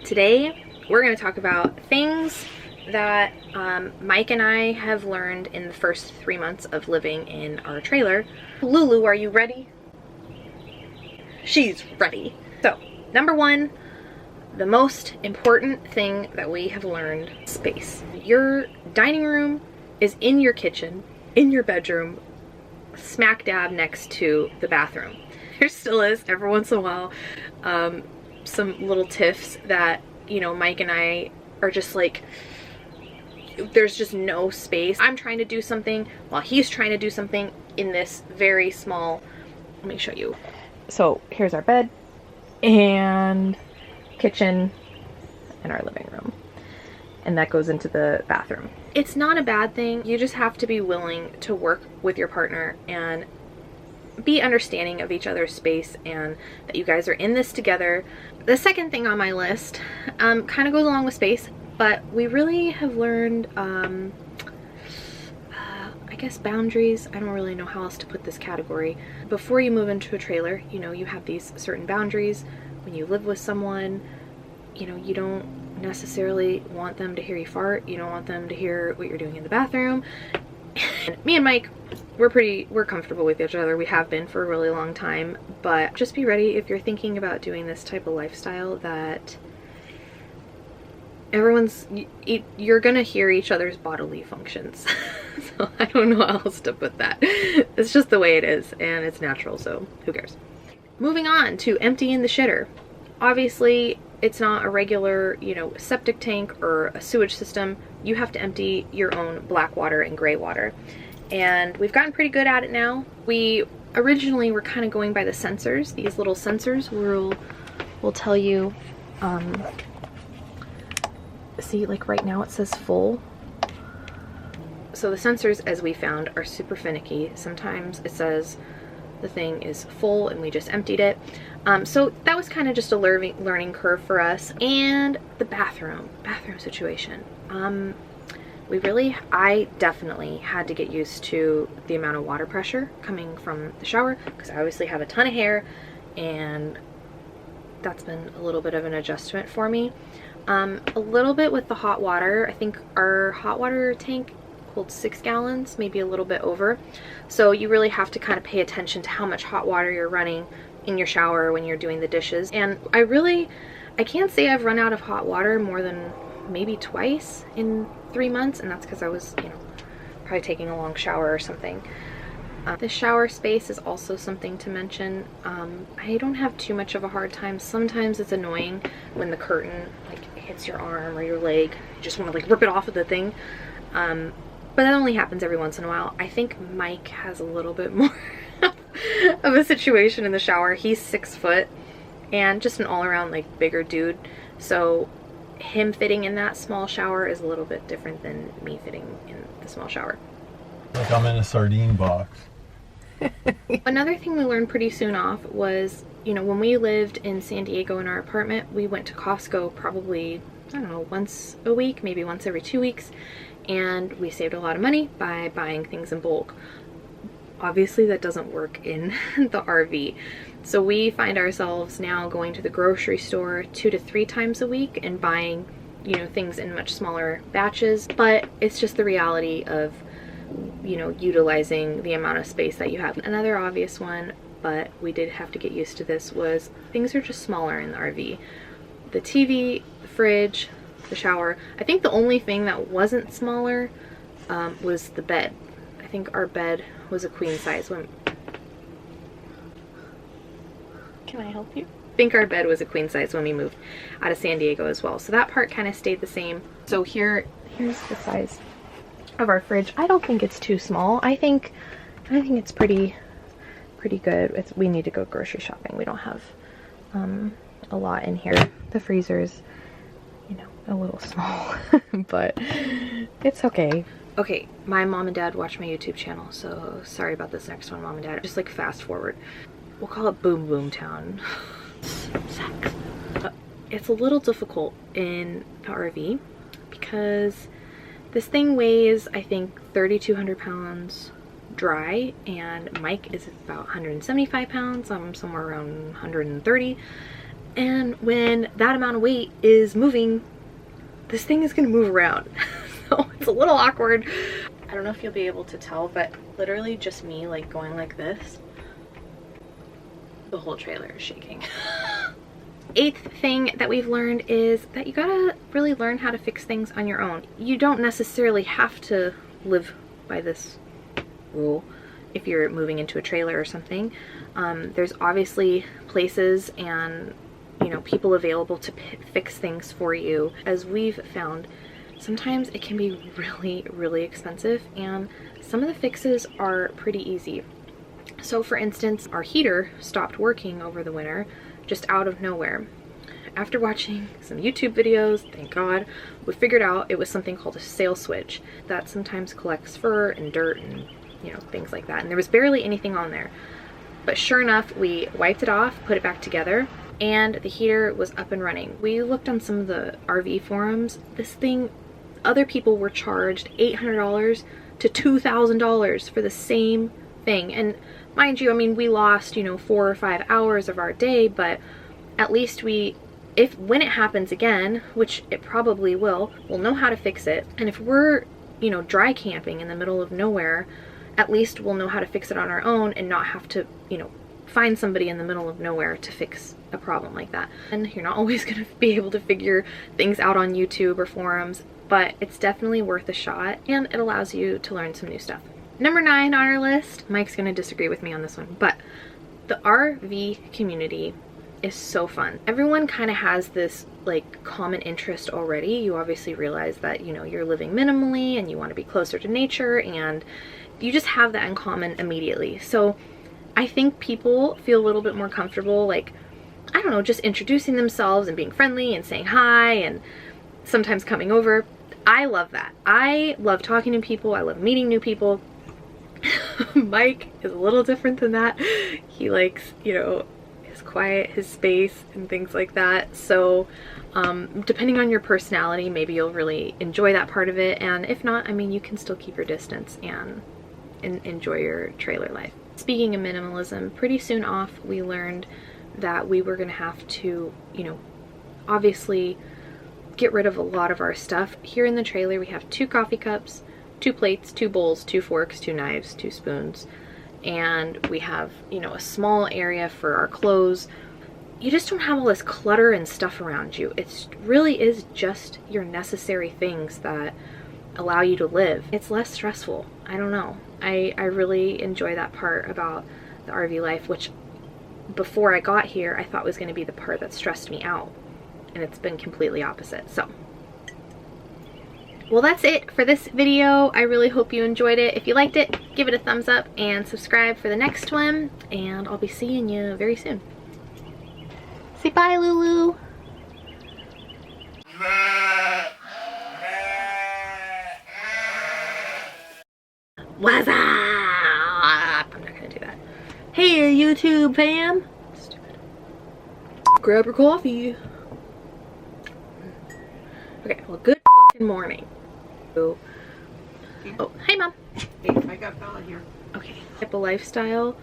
Today we're going to talk about things that Mike and I have learned in the first 3 months of living in our trailer. Lulu, are you ready? She's ready. So, number one, the most important thing that we have learned: space. Your dining room is in your kitchen, in your bedroom, smack dab next to the bathroom. There still is, every once in a while, some little tiffs that, you know, Mike and I are just like, there's just no space. I'm trying to do something while he's trying to do something in this very small, let me show you. So here's our bed and kitchen and our living room, and that goes into the bathroom. It's not a bad thing. You just have to be willing to work with your partner and be understanding of each other's space and that you guys are in this together. The second thing on my list kind of goes along with space, but we really have learned, I guess, boundaries. I don't really know how else to put this category. Before you move into a trailer, you know, you have these certain boundaries. When you live with someone, you know, you don't necessarily want them to hear you fart. You don't want them to hear what you're doing in the bathroom. And me and Mike, we're comfortable with each other. We have been for a really long time, but just be ready if you're thinking about doing this type of lifestyle that you're gonna hear each other's bodily functions. So I don't know how else to put that. It's just the way it is, and it's natural, so who cares? Moving on to emptying the shitter. Obviously, it's not a regular, you know, septic tank or a sewage system. You have to empty your own black water and gray water. And we've gotten pretty good at it now. We originally were kind of going by the sensors. These little sensors will tell you, see, like right now it says full. So the sensors, as we found, are super finicky. Sometimes it says the thing is full and we just emptied it. So that was kind of just a learning curve for us. And the bathroom situation. I definitely had to get used to the amount of water pressure coming from the shower, because I obviously have a ton of hair, and that's been a little bit of an adjustment for me. A little bit with the hot water. I think our hot water tank holds 6 gallons, maybe a little bit over. So you really have to kind of pay attention to how much hot water you're running in your shower when you're doing the dishes. And I can't say I've run out of hot water more than maybe twice in 3 months, and that's because I was, you know, probably taking a long shower or something. The shower space is also something to mention. I don't have too much of a hard time. Sometimes it's annoying when the curtain like hits your arm or your leg. You just want to like rip it off of the thing. But that only happens every once in a while. I think Mike has a little bit more of a situation in the shower. He's 6 foot and just an all-around like bigger dude. So him fitting in that small shower is a little bit different than me fitting in the small shower. Like I'm in a sardine box. Another thing we learned pretty soon off was, you know, when we lived in San Diego in our apartment, we went to Costco probably, I don't know, once a week, maybe once every 2 weeks, and we saved a lot of money by buying things in bulk. Obviously that doesn't work in the RV. So we find ourselves now going to the grocery store 2 to 3 times a week and buying, you know, things in much smaller batches. But it's just the reality of, you know, utilizing the amount of space that you have. Another obvious one, but we did have to get used to this, was things are just smaller in the RV. The TV, the fridge, the shower. I think the only thing that wasn't smaller was the bed. I think our bed was a queen size when... Can I help you? I think our bed was a queen size when we moved out of San Diego as well. So that part kind of stayed the same. So here's the size of our fridge. I don't think it's too small. I think it's pretty good. We need to go grocery shopping. We don't have a lot in here. The freezer's, you know, a little small, but it's okay. Okay, my mom and dad watch my YouTube channel, so sorry about this next one, mom and dad. Just like fast forward. We'll call it Boom Boom Town. Sex. It's a little difficult in the RV because this thing weighs, I think, 3,200 pounds dry, and Mike is about 175 pounds. I'm somewhere around 130. And when that amount of weight is moving, this thing is gonna move around. So it's a little awkward. I don't know if you'll be able to tell, but literally just me like going like this, the whole trailer is shaking. Eighth thing that we've learned is that you gotta really learn how to fix things on your own. You don't necessarily have to live by this rule if you're moving into a trailer or something. There's obviously places and people available to fix things for you. As we've found, sometimes it can be really, really expensive, and some of the fixes are pretty easy. So for instance, our heater stopped working over the winter just out of nowhere. After watching some YouTube videos, thank God, we figured out it was something called a sail switch that sometimes collects fur and dirt and things like that. And there was barely anything on there. But sure enough, we wiped it off, put it back together, and the heater was up and running. We looked on some of the RV forums. This thing, other people were charged $800 to $2,000 for the same thing. And mind you, I mean, we lost, 4 or 5 hours of our day, but at least when it happens again, which it probably will, we'll know how to fix it. And if we're, dry camping in the middle of nowhere, at least we'll know how to fix it on our own and not have to, find somebody in the middle of nowhere to fix a problem like that. And you're not always going to be able to figure things out on YouTube or forums, but it's definitely worth a shot, and it allows you to learn some new stuff. Number 9 on our list, Mike's going to disagree with me on this one, but the RV community is so fun. Everyone kind of has this like common interest already. You obviously realize that, you're living minimally and you want to be closer to nature, and you just have that in common immediately. So I think people feel a little bit more comfortable, like, I don't know, just introducing themselves and being friendly and saying hi and sometimes coming over. I love that. I love talking to people. I love meeting new people. Mike is a little different than that. He likes, his quiet, his space and things like that. So depending on your personality, maybe you'll really enjoy that part of it. And if not, I mean, you can still keep your distance and enjoy your trailer life. Speaking of minimalism, pretty soon off we learned that we were going to have to, obviously get rid of a lot of our stuff. Here in the trailer we have 2 coffee cups, 2 plates, 2 bowls, 2 forks, 2 knives, 2 spoons, and we have, a small area for our clothes. You just don't have all this clutter and stuff around you. It really is just your necessary things that allow you to live. It's less stressful. I don't know. I really enjoy that part about the RV life, which before I got here I thought was going to be the part that stressed me out, and it's been completely opposite. So well, that's it for this video. I really hope you enjoyed it. If you liked it, give it a thumbs up and subscribe for the next one, and I'll be seeing you very soon. Say bye, Lulu. What's up? I'm not gonna do that. Hey, YouTube fam. Stupid. Grab your coffee. Okay, well, good fucking morning. Oh, hey, Mom. Hey, I got Bella here. Okay. Type of lifestyle